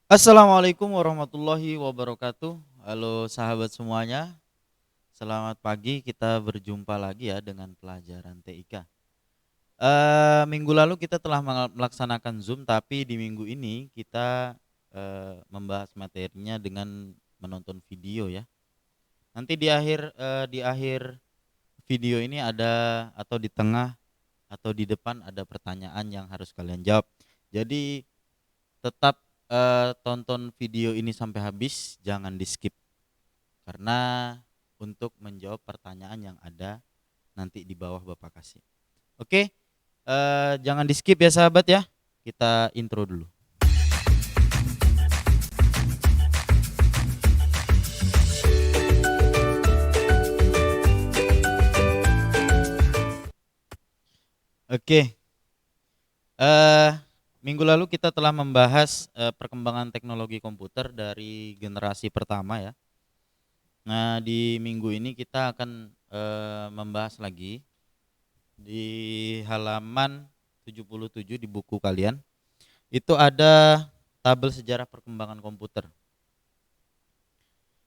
Assalamualaikum warahmatullahi wabarakatuh. Halo sahabat semuanya, selamat pagi. Kita berjumpa lagi ya dengan pelajaran TIK. Minggu lalu kita telah melaksanakan Zoom, tapi di minggu ini kita membahas materinya dengan menonton video ya. Nanti di akhir video ini ada, atau di tengah atau di depan ada pertanyaan yang harus kalian jawab. Jadi tetap tonton video ini sampai habis, jangan di skip. Karena untuk menjawab pertanyaan yang ada nanti di bawah Bapak kasih. Oke, jangan di skip ya sahabat ya. Kita intro dulu. Oke, eh minggu lalu kita telah membahas perkembangan teknologi komputer dari generasi pertama ya. Nah, di minggu ini kita akan membahas lagi di halaman 77 di buku kalian. Itu ada tabel sejarah perkembangan komputer.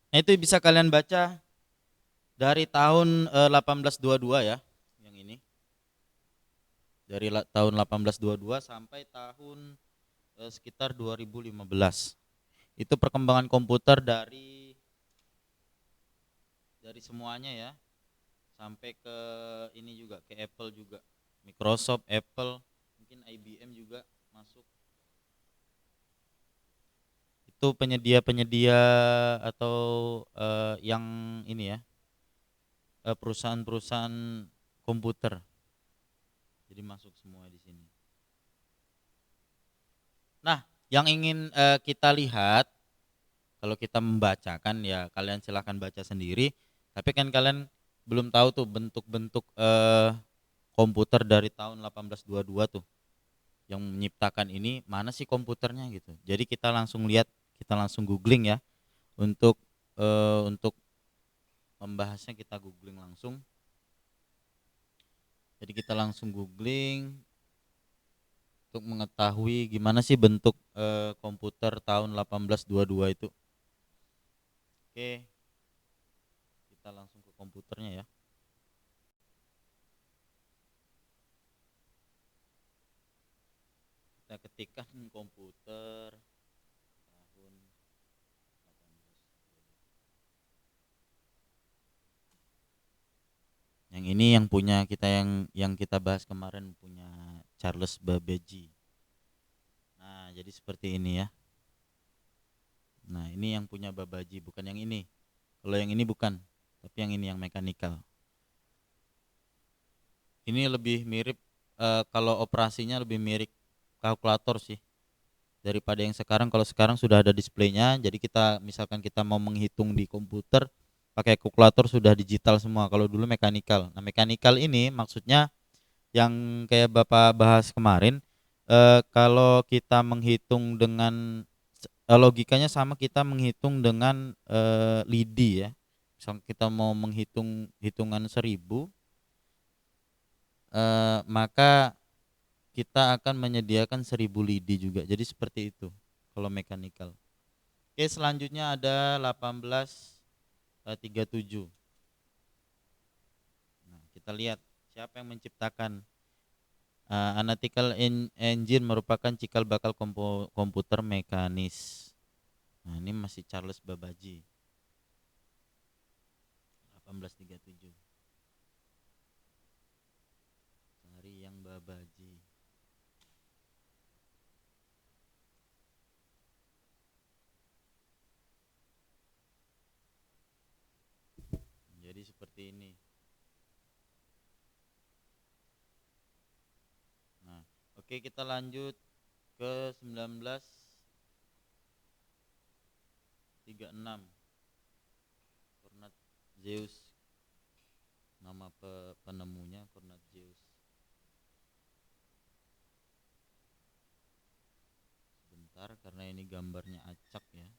Nah, itu bisa kalian baca dari tahun 1822 ya, yang ini. Dari tahun 1822 sampai tahun sekitar 2015. Itu perkembangan komputer dari semuanya ya, sampai ke ini juga, ke Apple juga. Microsoft, Apple, mungkin IBM juga masuk. Itu penyedia-penyedia atau yang ini ya, perusahaan-perusahaan komputer. Jadi masuk semua di sini. Nah, yang ingin kita lihat, kalau kita membacakan ya kalian silahkan baca sendiri. Tapi kan kalian belum tahu tuh bentuk-bentuk komputer dari tahun 1822 tuh. Yang menciptakan ini mana sih komputernya gitu. Jadi kita langsung lihat, kita langsung googling ya. Untuk membahasnya kita googling langsung. Jadi kita langsung googling untuk mengetahui gimana sih bentuk komputer tahun 1822 itu. Oke, kita langsung ke komputernya ya. Kita ketikkan komputer tahun 1822. Yang ini yang punya kita, yang kita bahas kemarin, punya Charles Babbage. Nah, jadi seperti ini ya. Nah, ini yang punya Babbage, bukan yang ini. Kalau yang ini bukan, tapi yang ini yang mekanikal. Ini lebih mirip, kalau operasinya lebih mirip kalkulator sih daripada yang sekarang. Kalau sekarang sudah ada displaynya, jadi kita misalkan kita mau menghitung di komputer pakai kalkulator sudah digital semua. Kalau dulu mekanikal. Nah, mekanikal ini maksudnya yang kayak Bapak bahas kemarin, kalau kita menghitung dengan logikanya sama, kita menghitung dengan lidi ya. Misal kita mau menghitung hitungan 1000, maka kita akan menyediakan 1000 lidi juga. Jadi seperti itu kalau mekanikal. Oke, selanjutnya ada 1837. Nah, kita lihat siapa yang menciptakan. Analytical engine merupakan cikal bakal komputer mekanis. Nah, ini masih Charles Babbage. 1837. Cari yang Babbage. Jadi seperti ini. Nah, oke, kita lanjut ke 1936. Cornat Zeus, nama penemunya Cornat Zeus. Sebentar, karena ini gambarnya acak ya.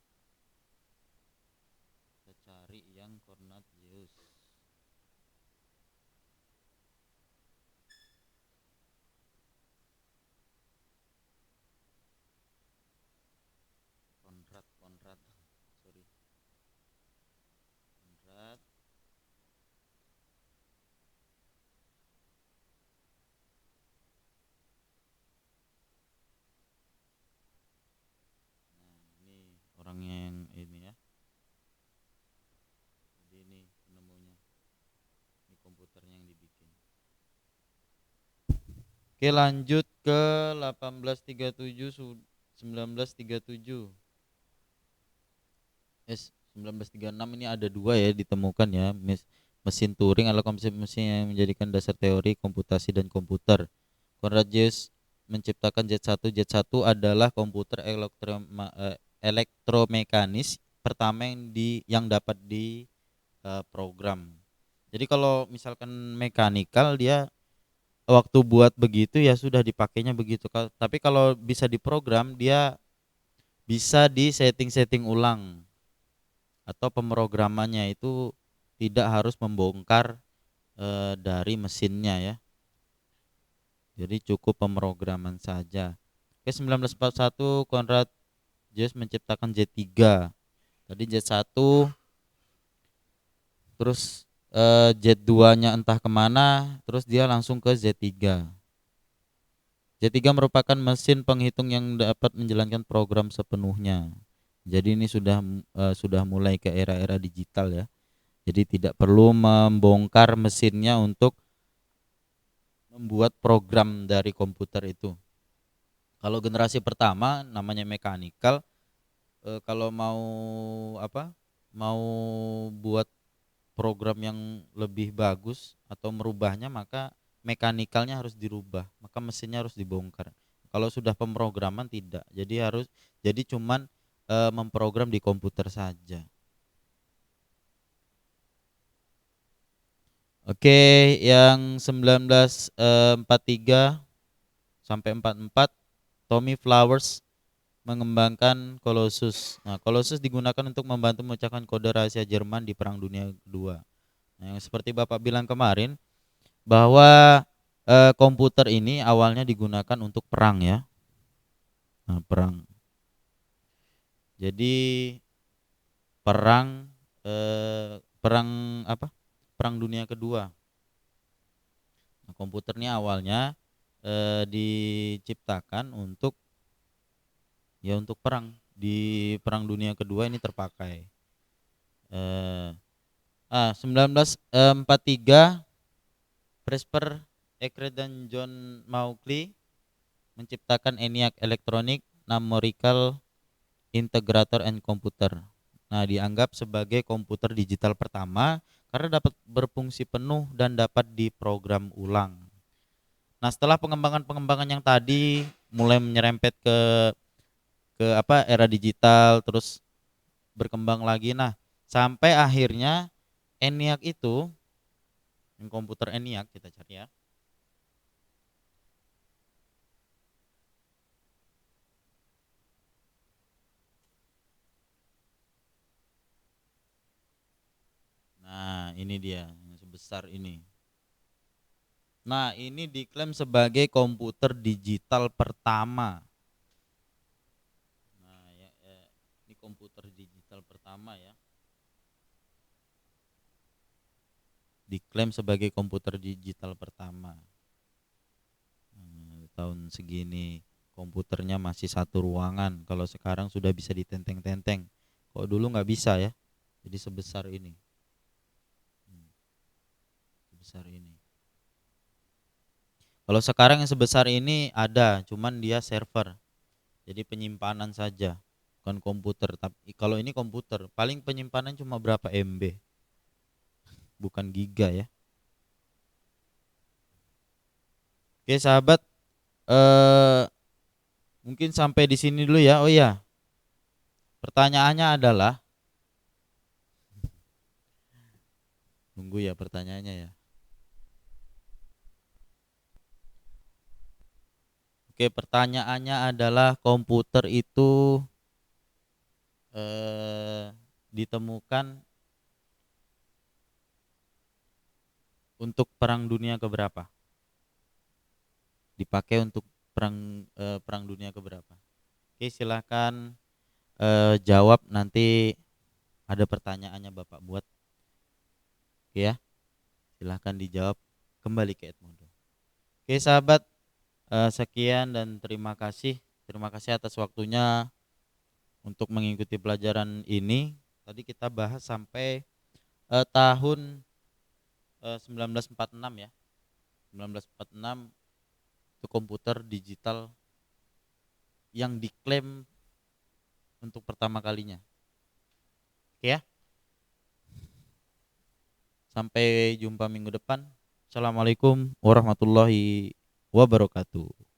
Kita cari yang Cornat Zeus. komputernya yang dibikin. Oke, lanjut ke 1837 1937. 1936 ini ada dua ya ditemukan ya, mesin Turing adalah konsep mesin yang menjadikan dasar teori komputasi dan komputer. Konrad Zuse menciptakan Z1. Z1 adalah komputer elektromekanis pertama yang dapat di program. Jadi kalau misalkan mekanikal dia waktu buat begitu ya sudah dipakainya begitu. Tapi kalau bisa diprogram dia bisa di setting ulang, atau pemrogramannya itu tidak harus membongkar dari mesinnya ya. Jadi cukup pemrograman saja. Oke, 1941 Konrad Zuse menciptakan Z3. Tadi Z1, terus Z2-nya entah kemana, terus dia langsung ke Z3. Z3 merupakan mesin penghitung yang dapat menjalankan program sepenuhnya. Jadi ini sudah mulai ke era-era digital ya. Jadi tidak perlu membongkar mesinnya untuk membuat program dari komputer itu. Kalau generasi pertama namanya mechanical, kalau mau buat program yang lebih bagus atau merubahnya, maka mekanikalnya harus dirubah, maka mesinnya harus dibongkar. Kalau sudah pemrograman tidak, jadi cuman memprogram di komputer saja. Oke, yang 1943 sampai 44 Tommy Flowers mengembangkan Colossus. Nah, Colossus digunakan untuk membantu memecahkan kode rahasia Jerman di Perang Dunia Kedua. Nah, yang seperti Bapak bilang kemarin bahwa komputer ini awalnya digunakan untuk perang ya. Nah, perang. Jadi perang perang apa? Perang Dunia Kedua. Nah, komputer ini awalnya diciptakan untuk perang. Di Perang Dunia Kedua ini terpakai. 1943 Presper Eckert dan John Mauchly menciptakan ENIAC Electronic Numerical Integrator and Computer. Nah, dianggap sebagai komputer digital pertama karena dapat berfungsi penuh dan dapat diprogram ulang. Nah, setelah pengembangan yang tadi mulai menyerempet ke era digital, terus berkembang lagi. Nah, sampai akhirnya ENIAC itu, komputer ENIAC kita cari ya. Nah, ini dia yang sebesar ini. Nah, ini diklaim sebagai komputer digital pertama. Nah, ini komputer digital pertama ya. Diklaim sebagai komputer digital pertama. Tahun segini komputernya masih satu ruangan. Kalau sekarang sudah bisa ditenteng-tenteng. Kalau dulu nggak bisa ya. Jadi sebesar ini. Sebesar ini. Kalau sekarang yang sebesar ini ada, cuman dia server. Jadi penyimpanan saja, bukan komputer. Tapi kalau ini komputer, paling penyimpanan cuma berapa MB. Bukan giga ya. Oke, sahabat, mungkin sampai di sini dulu ya. Oh iya. Pertanyaannya adalah, tunggu ya pertanyaannya ya. Oke, pertanyaannya adalah komputer itu ditemukan untuk Perang Dunia keberapa? Dipakai untuk perang dunia keberapa? Oke, silakan jawab, nanti ada pertanyaannya Bapak buat. Oke ya. Silakan dijawab, kembali ke Edmundo. Oke, sahabat, sekian dan terima kasih. Terima kasih atas waktunya untuk mengikuti pelajaran ini. Tadi kita bahas sampai tahun 1946 ya. 1946 itu komputer digital yang diklaim untuk pertama kalinya. Oke ya. Sampai jumpa minggu depan. Assalamualaikum warahmatullahi wabarakatuh.